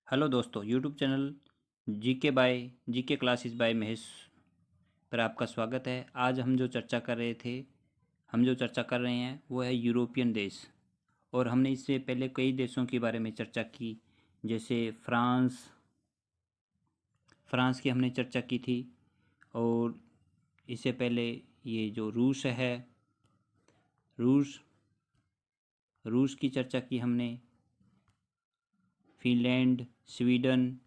Hello दोस्तों, YouTube channel GK classes bye Mahesh पर आपका स्वागत है। आज हम जो चर्चा कर रहे हैं वो है यूरोपियन देश। और हमने इससे पहले कई देशों के बारे में चर्चा की, जैसे फ्रांस की हमने चर्चा की थी। और इससे पहले ये जो रूस रूस की चर्चा की हमने। फिनलैंड, स्वीडन,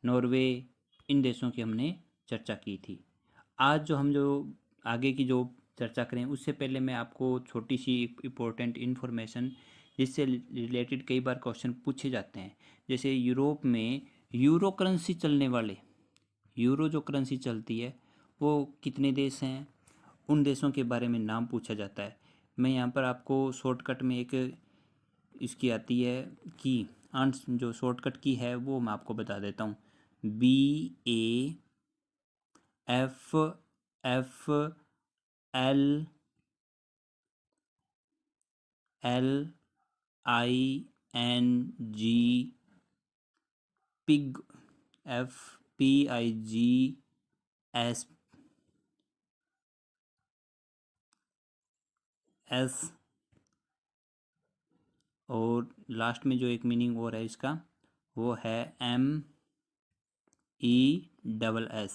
नॉर्वे, इन देशों की हमने चर्चा की थी। आज जो आगे की जो चर्चा करें उससे पहले मैं आपको छोटी सी इम्पोर्टेंट इन्फॉर्मेशन, जिससे रिलेटेड कई बार क्वेश्चन पूछे जाते हैं। जैसे यूरोप में यूरो जो करेंसी चलती है वो कितने देश हैं, उन देशों के बारे में नाम पूछा जाता है। मैं यहाँ पर आपको शॉर्टकट में एक इसकी आती है की आंसर, जो शॉर्टकट की है वो मैं आपको बता देता हूँ। BAFFLING, pig, FPIGS। और लास्ट में जो एक मीनिंग और है इसका, वो है MESS।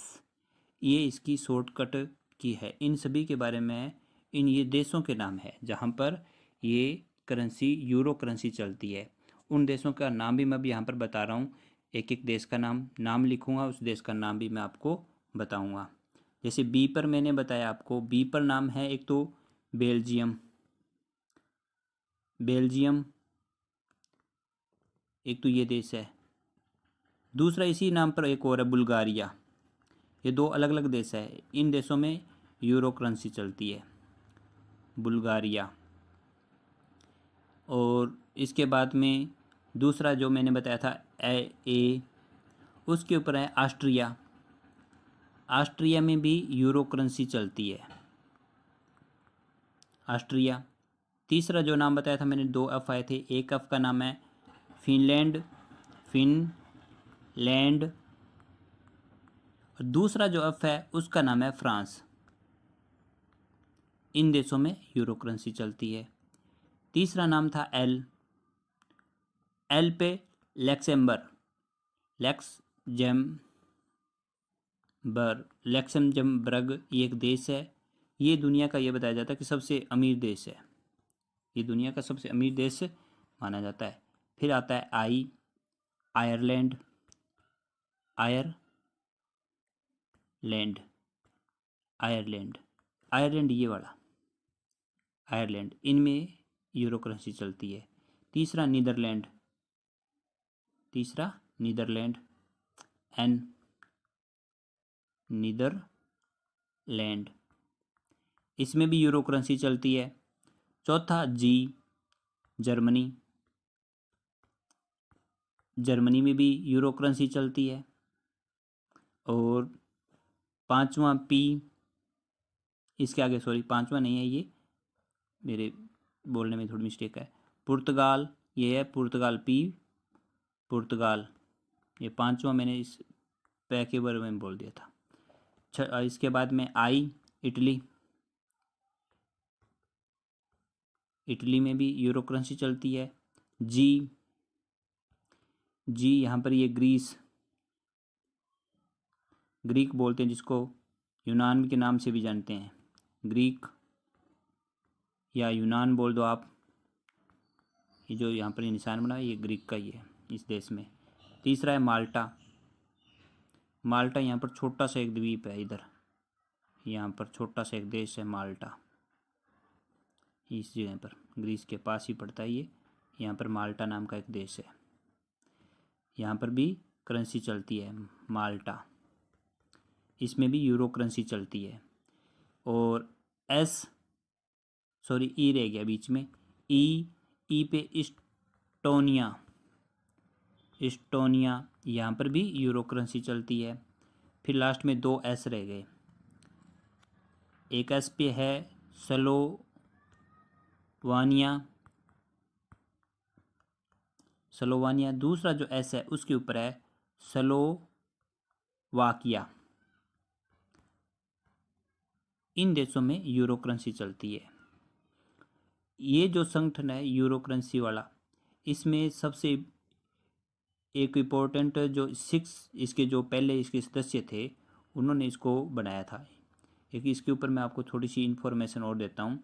ये इसकी शॉर्टकट की है। इन सभी के बारे में, ये देशों के नाम है जहाँ पर ये करेंसी यूरो करेंसी चलती है। उन देशों का नाम भी मैं अभी यहाँ पर बता रहा हूँ। एक एक देश का नाम लिखूँगा, उस देश का नाम भी मैं आपको बताऊँगा। जैसे बी पर मैंने बताया आपको, बी पर नाम है एक तो बेल्जियम, एक तो ये देश है। दूसरा इसी नाम पर एक और है बुल्गारिया। ये दो अलग अलग देश है। इन देशों में यूरो करेंसी चलती है, बुल्गारिया। और इसके बाद में दूसरा जो मैंने बताया था ए, उसके ऊपर है ऑस्ट्रिया। ऑस्ट्रिया में भी यूरो करेंसी चलती है, ऑस्ट्रिया। तीसरा जो नाम बताया था मैंने, दो एफ आए थे। एक एफ का नाम है फिनलैंड, और दूसरा जो एफ है उसका नाम है फ्रांस। इन देशों में यूरो करेंसी चलती है। तीसरा नाम था एल पे लैक्समबर्ग, ये एक देश है। ये दुनिया का, ये बताया जाता है कि सबसे अमीर देश है। ये दुनिया का सबसे अमीर देश माना जाता है। फिर आता है आयरलैंड आयरलैंड आयरलैंड, ये वाला आयरलैंड, इनमें यूरो करेंसी चलती है। तीसरा नीदरलैंड नीदरलैंड, इसमें भी यूरो करेंसी चलती है। चौथा जर्मनी में भी यूरो करेंसी चलती है। और पांचवा पी, इसके आगे सॉरी पांचवा नहीं है, ये मेरे बोलने में थोड़ी मिस्टेक है। पुर्तगाल, ये है पुर्तगाल। ये पांचवा मैंने इस पैके बारे में बोल दिया था। इसके बाद में इटली में भी यूरो करेंसी चलती है। जी यहाँ पर ये ग्रीक बोलते हैं, जिसको यूनान के नाम से भी जानते हैं। ग्रीक या यूनान बोल दो आप। ये जो यहाँ पर ये निशान बना है ये ग्रीक का ही है इस देश में। तीसरा है माल्टा, यहाँ पर छोटा सा एक द्वीप है। इधर यहाँ पर छोटा सा एक देश है माल्टा, इस जगह पर ग्रीस के पास ही पड़ता है ये। यहाँ पर माल्टा नाम का एक देश है, यहाँ पर भी करेंसी चलती है माल्टा। इसमें भी यूरो करेंसी चलती है। और ई रह गया बीच में, ई पे इस्टोनिया, यहाँ पर भी यूरो करेंसी चलती है। फिर लास्ट में दो एस रह गए। एक एस पे है स्लोवानिया। दूसरा जो एस है उसके ऊपर है स्लोवाकिया। इन देशों में यूरो करेंसी चलती है। ये जो संगठन है यूरो करेंसी वाला, इसमें सबसे एक इम्पोर्टेंट जो 6 इसके जो पहले इसके सदस्य थे उन्होंने इसको बनाया था। एक इसके ऊपर मैं आपको थोड़ी सी इन्फॉर्मेशन और देता हूँ।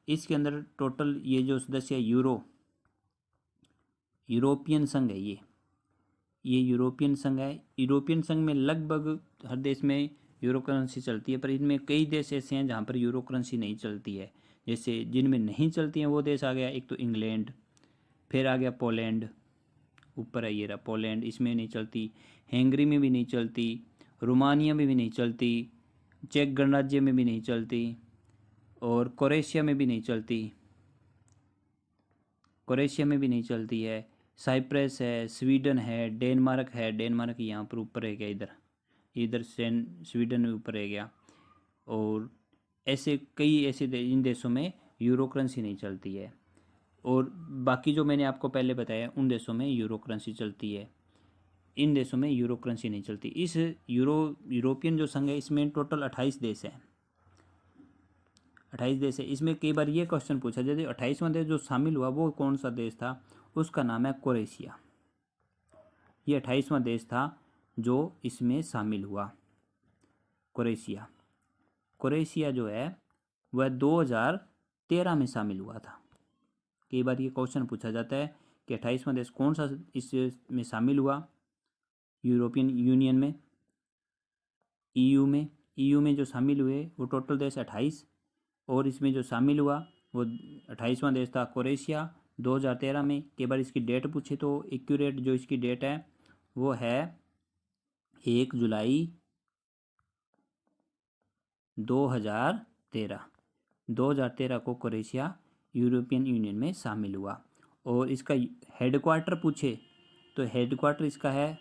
इसके अंदर टोटल ये जो सदस्य है यूरोपियन संघ है, ये यूरोपियन संघ है। यूरोपियन संघ में लगभग हर देश में यूरो करेंसी चलती है, पर इनमें कई देश ऐसे हैं जहाँ पर यूरो करेंसी नहीं चलती है। जैसे जिनमें नहीं चलती हैं वो देश आ गया, एक तो इंग्लैंड, फिर आ गया पोलैंड, ऊपर है ये रहा पोलैंड, इसमें नहीं चलती। हंगरी में भी नहीं चलती, रोमानिया में भी नहीं चलती, चेक गणराज्य में भी नहीं चलती, और क्रोएशिया में भी नहीं चलती, है। साइप्रस है, स्वीडन है, डेनमार्क है, डेनमार्क यहाँ पर ऊपर है गया, इधर स्वीडन में ऊपर है गया। और ऐसे कई ऐसे इन देशों में यूरो करेंसी नहीं चलती है। और बाकी जो मैंने आपको पहले बताया उन देशों में यूरो करेंसी चलती है, इन देशों में यूरो करेंसी नहीं चलती। इस यूरोपियन जो संघ है इसमें टोटल 28 देश हैं, 28 देश है। इसमें कई बार ये क्वेश्चन पूछा जाए 28वां देश जो शामिल हुआ वो कौन सा देश था, उसका नाम है क्रोएशिया। ये 28वां देश था जो इसमें शामिल हुआ, क्रोएशिया जो है वह 2013 में शामिल हुआ था। कई बार ये क्वेश्चन पूछा जाता है कि 28वां देश कौन सा इसमें शामिल हुआ यूरोपियन यूनियन में, ईयू में जो शामिल हुए वो टोटल देश 28, और इसमें जो शामिल हुआ वो 28वां देश था क्रोएशिया 2013 में। कई बार इसकी डेट पूछे तो एक्यूरेट जो इसकी डेट है वो है 1 जुलाई 2013 को क्रोएशिया यूरोपियन यूनियन में शामिल हुआ। और इसका हेडक्वार्टर पूछे तो हेडक्वार्टर इसका है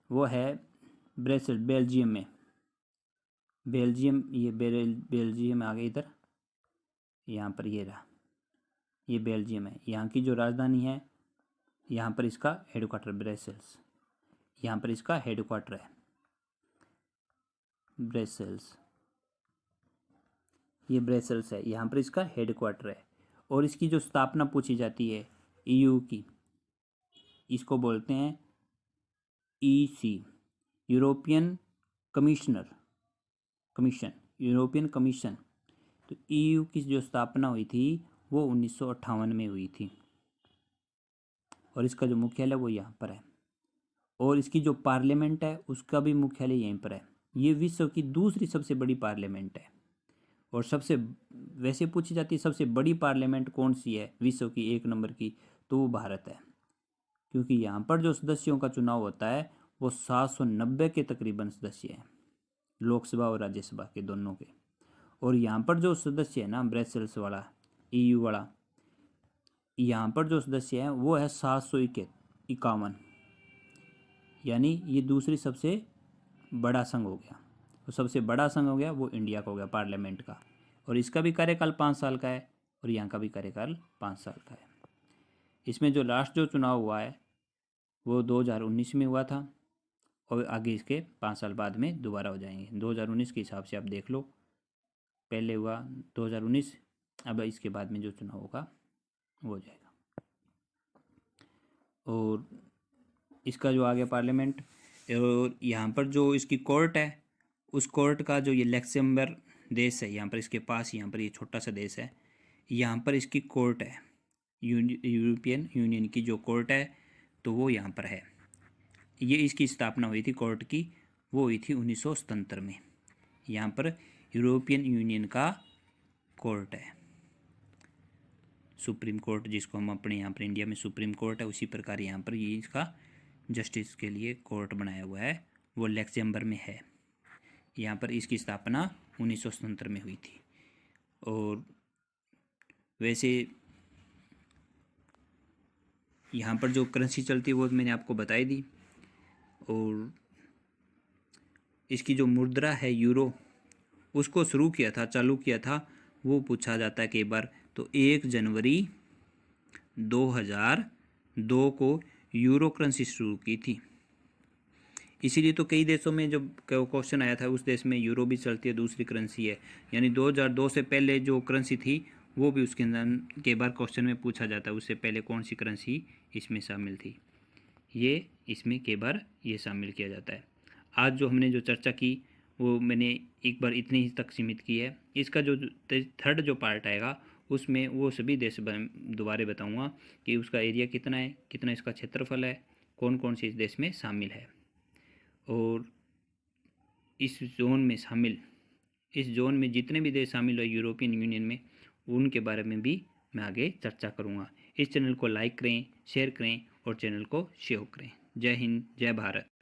वो है ब्रसेल, बेल्जियम में। ये बेल्जियम आ गया इधर, यहाँ पर ये रहा, ये बेल्जियम है। यहाँ की जो राजधानी है यहाँ पर इसका हेडक्वार्टर ब्रसेल्स, यहाँ पर इसका हेडक्वार्टर है ब्रसेल्स, ये ब्रसेल्स है, यहाँ पर इसका हेडक्वार्टर है। और इसकी जो स्थापना पूछी जाती है ईयू की, इसको बोलते हैं EC, European commission. European commission. तो ईयू की जो स्थापना हुई थी वो 1958 में हुई थी, और इसका जो मुख्यालय वो यहाँ पर है। और इसकी जो पार्लियामेंट है उसका भी मुख्यालय यहीं पर है। ये विश्व की दूसरी सबसे बड़ी पार्लियामेंट है। और सबसे वैसे पूछी जाती है सबसे बड़ी पार्लियामेंट कौन सी है विश्व की 1 नंबर की, तो वो भारत है। क्योंकि यहाँ पर जो सदस्यों का चुनाव होता है वो 790 के तकरीबन सदस्य हैं, लोकसभा और राज्यसभा के दोनों के। और यहाँ पर जो सदस्य है ना ब्रसेल्स वाला, ईयू वाला, यहाँ पर जो सदस्य हैं वो है 751, यानी ये दूसरी सबसे बड़ा संघ हो गया। तो सबसे बड़ा संघ हो गया वो इंडिया का हो गया पार्लियामेंट का, और इसका भी कार्यकाल 5 साल का है, और यहाँ का भी कार्यकाल 5 साल का है। इसमें जो लास्ट जो चुनाव हुआ है वो 2019 में हुआ था, और आगे इसके 5 साल बाद में दोबारा हो जाएंगे। 2019 के हिसाब से आप देख लो, पहले हुआ 2019, अब इसके बाद में जो चुनाव होगा वो हो जाएगा। और इसका जो आ गया पार्लियामेंट, और यहाँ पर जो इसकी कोर्ट है उस कोर्ट का जो ये लक्सेमबर्ग देश है यहाँ पर इसके पास, यहाँ पर ये छोटा सा देश है, यहाँ पर इसकी कोर्ट है यूरोपियन यूनियन की जो कोर्ट है तो वो यहाँ पर है। ये इसकी स्थापना हुई थी कोर्ट की, वो हुई थी 1977 में। यहाँ पर यूरोपियन यूनियन का कोर्ट है, सुप्रीम कोर्ट जिसको हम अपने यहाँ पर इंडिया में सुप्रीम कोर्ट है, उसी प्रकार यहाँ पर ये इसका जस्टिस के लिए कोर्ट बनाया हुआ है, वो लक्सेमबर्ग में है। यहाँ पर इसकी स्थापना 1977 में हुई थी। और वैसे यहाँ पर जो करेंसी चलती है वो मैंने आपको बताई दी। और इसकी जो मुद्रा है यूरो, उसको चालू किया था वो पूछा जाता है कई बार, तो 1 जनवरी 2000 2 को यूरो करेंसी शुरू की थी। इसीलिए तो कई देशों में जब क्वेश्चन आया था, उस देश में यूरो भी चलती है, दूसरी करेंसी है, यानी 2002 से पहले जो करेंसी थी वो भी उसके अंदर कई बार क्वेश्चन में पूछा जाता है, उससे पहले कौन सी करेंसी इसमें शामिल थी, ये इसमें कई बार ये शामिल किया जाता है। आज जो हमने जो चर्चा की वो मैंने एक बार इतनी ही तक सीमित की है। इसका जो थर्ड जो पार्ट आएगा उसमें वो सभी देश दोबारा बताऊंगा कि उसका एरिया कितना है, कितना इसका क्षेत्रफल है, कौन कौन से इस देश में शामिल है, और इस जोन में जितने भी देश शामिल है यूरोपियन यूनियन में, उनके बारे में भी मैं आगे चर्चा करूँगा। इस चैनल को लाइक करें, शेयर करें और चैनल को शेयर करें। जय हिंद, जय भारत।